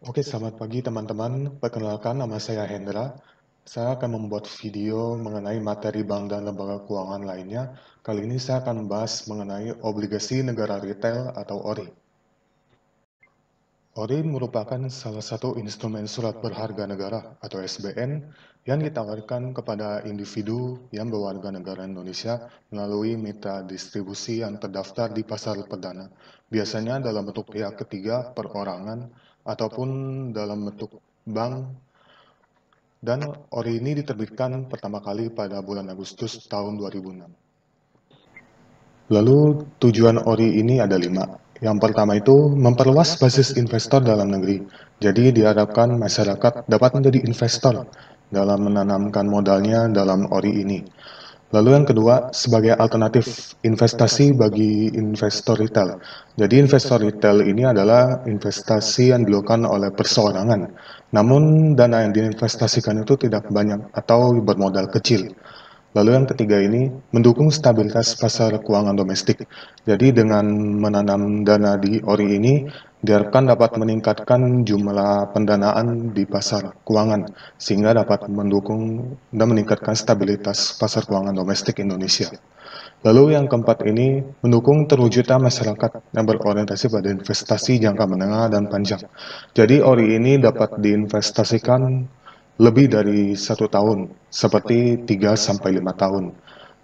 Oke, selamat pagi teman-teman. Perkenalkan, nama saya Hendra. Saya akan membuat video mengenai materi bank dan lembaga keuangan lainnya. Kali ini saya akan membahas mengenai obligasi negara retail atau ORI. ORI merupakan salah satu instrumen surat berharga negara atau SBN yang ditawarkan kepada individu yang berwarga negara Indonesia melalui mitra distribusi yang terdaftar di pasar perdana, biasanya dalam bentuk pihak ketiga, perorangan, ataupun dalam bentuk bank. Dan ORI ini diterbitkan pertama kali pada bulan Agustus tahun 2006. Lalu tujuan ORI ini ada 5. Yang pertama itu memperluas basis investor dalam negeri. Jadi diharapkan masyarakat dapat menjadi investor dalam menanamkan modalnya dalam ORI ini. Lalu yang kedua, sebagai alternatif investasi bagi investor retail. Jadi investor retail ini adalah investasi yang dilakukan oleh perseorangan. Namun dana yang diinvestasikan itu tidak banyak atau bermodal kecil. Lalu yang ketiga ini, mendukung stabilitas pasar keuangan domestik. Jadi dengan menanam dana di ORI ini, diharapkan dapat meningkatkan jumlah pendanaan di pasar keuangan, sehingga dapat mendukung dan meningkatkan stabilitas pasar keuangan domestik Indonesia. Lalu yang keempat ini, mendukung terwujudnya masyarakat yang berorientasi pada investasi jangka menengah dan panjang. Jadi ORI ini dapat diinvestasikan lebih dari 1 tahun, seperti 3 sampai 5 tahun.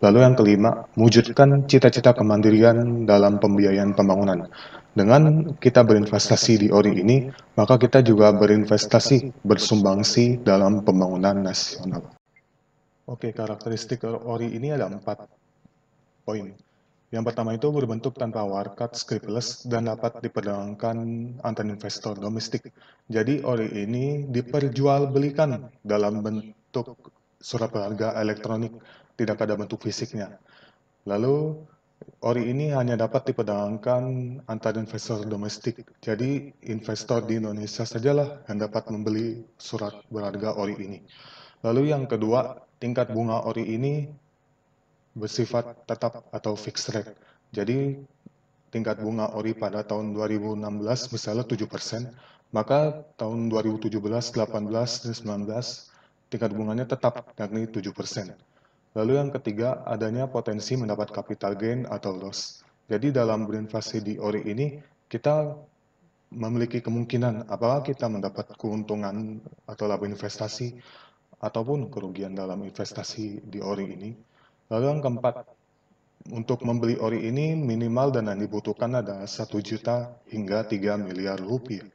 Lalu yang kelima, mewujudkan cita-cita kemandirian dalam pembiayaan pembangunan. Dengan kita berinvestasi di ORI ini, maka kita juga berinvestasi, bersumbangsi dalam pembangunan nasional. Oke, karakteristik ORI ini ada 4 poin. Yang pertama itu berbentuk tanpa wildcard scriptless dan dapat diperdagangkan antar investor domestik. Jadi ORI ini diperjualbelikan dalam bentuk surat berharga elektronik, tidak ada bentuk fisiknya. Lalu ORI ini hanya dapat diperdagangkan antar investor domestik. Jadi investor di Indonesia sajalah yang dapat membeli surat berharga ORI ini. Lalu yang kedua, tingkat bunga ORI ini bersifat tetap atau fixed rate. Jadi tingkat bunga ORI pada tahun 2016 misalnya 7%, maka tahun 2017, 18, dan 19 tingkat bunganya tetap yakni 7%. Lalu yang ketiga, adanya potensi mendapat capital gain atau loss. Jadi dalam berinvestasi di ORI ini, kita memiliki kemungkinan apakah kita mendapat keuntungan atau laba investasi ataupun kerugian dalam investasi di ORI ini. Lalu yang keempat, untuk membeli ORI ini minimal dana yang dibutuhkan adalah 1 juta hingga 3 miliar rupiah.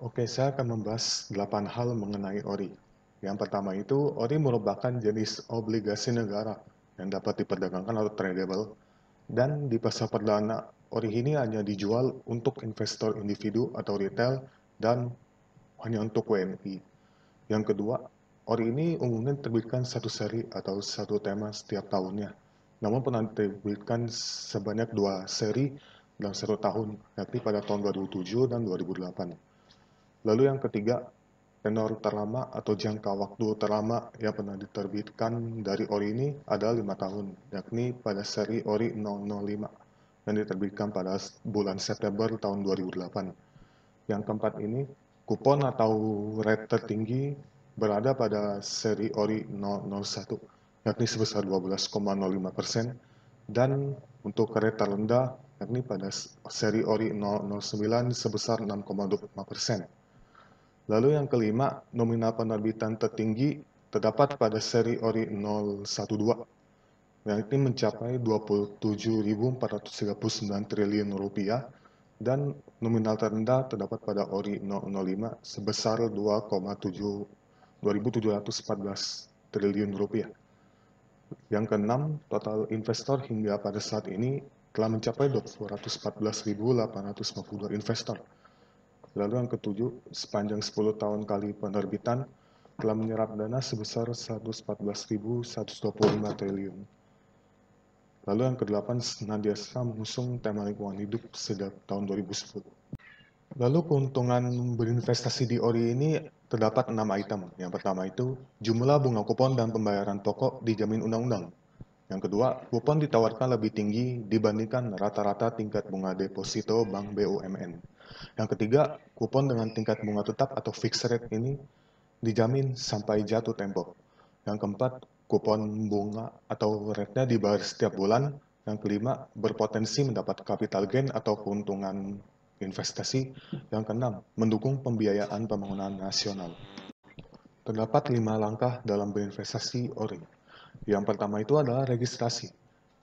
Oke, saya akan membahas 8 hal mengenai ORI. Yang pertama itu, ORI merupakan jenis obligasi negara yang dapat diperdagangkan atau tradable. Dan di pasar perdana, ORI ini hanya dijual untuk investor individu atau retail dan hanya untuk WNI. Yang kedua, ORI ini umumnya diterbitkan satu seri atau satu tema setiap tahunnya. Namun pernah diterbitkan sebanyak 2 seri dalam 1 tahun, yakni pada tahun 2007 dan 2008. Lalu yang ketiga, tenor terlama atau jangka waktu terlama yang pernah diterbitkan dari ORI ini adalah 5 tahun, yakni pada seri ORI 005 yang diterbitkan pada bulan September tahun 2008. Yang keempat ini, kupon atau rate tertinggi berada pada seri ORI 001, yakni sebesar 12,05%, dan untuk rate terendah, yakni pada seri ORI 009 sebesar 6,25%. Lalu yang kelima, nominal penerbitan tertinggi terdapat pada seri ORI 012, yakni mencapai 27.439 triliun rupiah, dan nominal terendah terdapat pada ORI 005 sebesar 2.714 triliun rupiah. Yang keenam, total investor hingga pada saat ini telah mencapai 214.852 investor. Lalu yang ketujuh, sepanjang 10 tahun kali penerbitan telah menyerap dana sebesar 114.125 triliun. Lalu yang kedelapan, senantiasa mengusung tema lingkungan hidup sejak tahun 2010. Lalu keuntungan berinvestasi di ORI ini terdapat 6 item. Yang pertama itu, jumlah bunga kupon dan pembayaran pokok dijamin undang-undang. Yang kedua, kupon ditawarkan lebih tinggi dibandingkan rata-rata tingkat bunga deposito bank BUMN. Yang ketiga, kupon dengan tingkat bunga tetap atau fixed rate ini dijamin sampai jatuh tempo. Yang keempat, kupon bunga atau rate-nya dibayar setiap bulan. Yang kelima, berpotensi mendapat capital gain atau keuntungan investasi. Yang keenam, mendukung pembiayaan pembangunan nasional. Terdapat 5 langkah dalam berinvestasi ORI. Yang pertama itu adalah registrasi.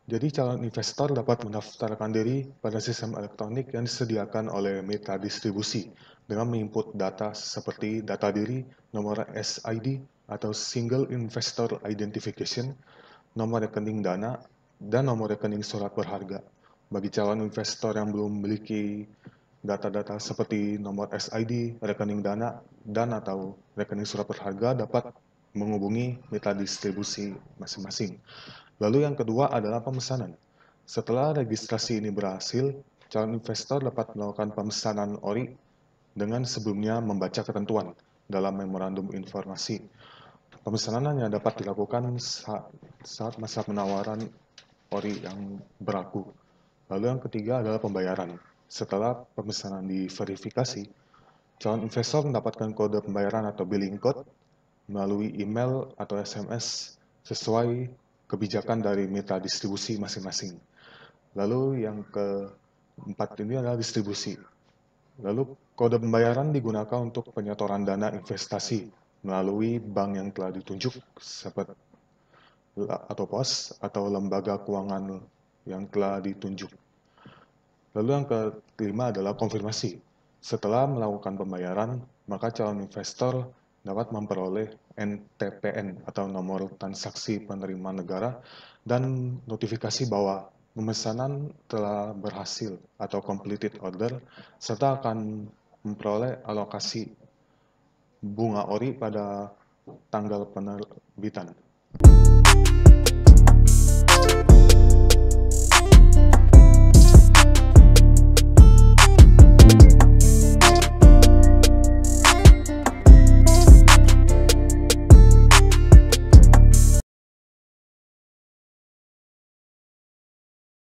Jadi calon investor dapat mendaftarkan diri pada sistem elektronik yang disediakan oleh mitra distribusi dengan menginput data seperti data diri, nomor SID atau Single Investor Identification, nomor rekening dana, dan nomor rekening surat berharga. Bagi calon investor yang belum memiliki data-data seperti nomor SID, rekening dana, dan atau rekening surat berharga dapat menghubungi mitra distribusi masing-masing. Lalu yang kedua adalah pemesanan. Setelah registrasi ini berhasil, calon investor dapat melakukan pemesanan ORI dengan sebelumnya membaca ketentuan dalam memorandum informasi. Pemesanan hanya dapat dilakukan saat masa penawaran ORI yang berlaku. Lalu yang ketiga adalah pembayaran. Setelah pemesanan diverifikasi, calon investor mendapatkan kode pembayaran atau billing code melalui email atau SMS sesuai kebijakan dari mitra distribusi masing-masing. Lalu yang keempat ini adalah distribusi. Lalu kode pembayaran digunakan untuk penyetoran dana investasi melalui bank yang telah ditunjuk seperti atau pos atau lembaga keuangan yang telah ditunjuk. Lalu yang kelima adalah konfirmasi. Setelah melakukan pembayaran, maka calon investor dapat memperoleh NTPN atau nomor transaksi penerimaan negara dan notifikasi bahwa pemesanan telah berhasil atau completed order serta akan memperoleh alokasi bunga ORI pada tanggal penerbitan.